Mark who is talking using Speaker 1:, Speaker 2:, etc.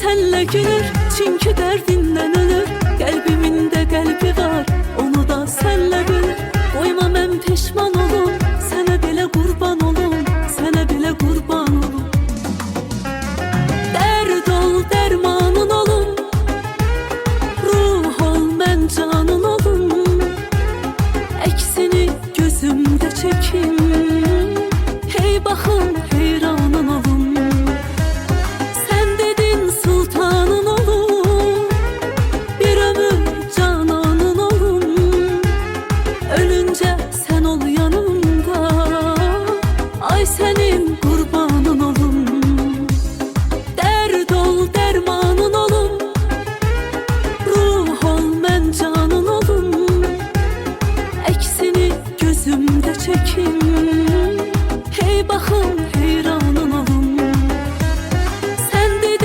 Speaker 1: senle gülür, çünkü derdinden ölür. Kalbimin de kalbi var, onu da senle bilir.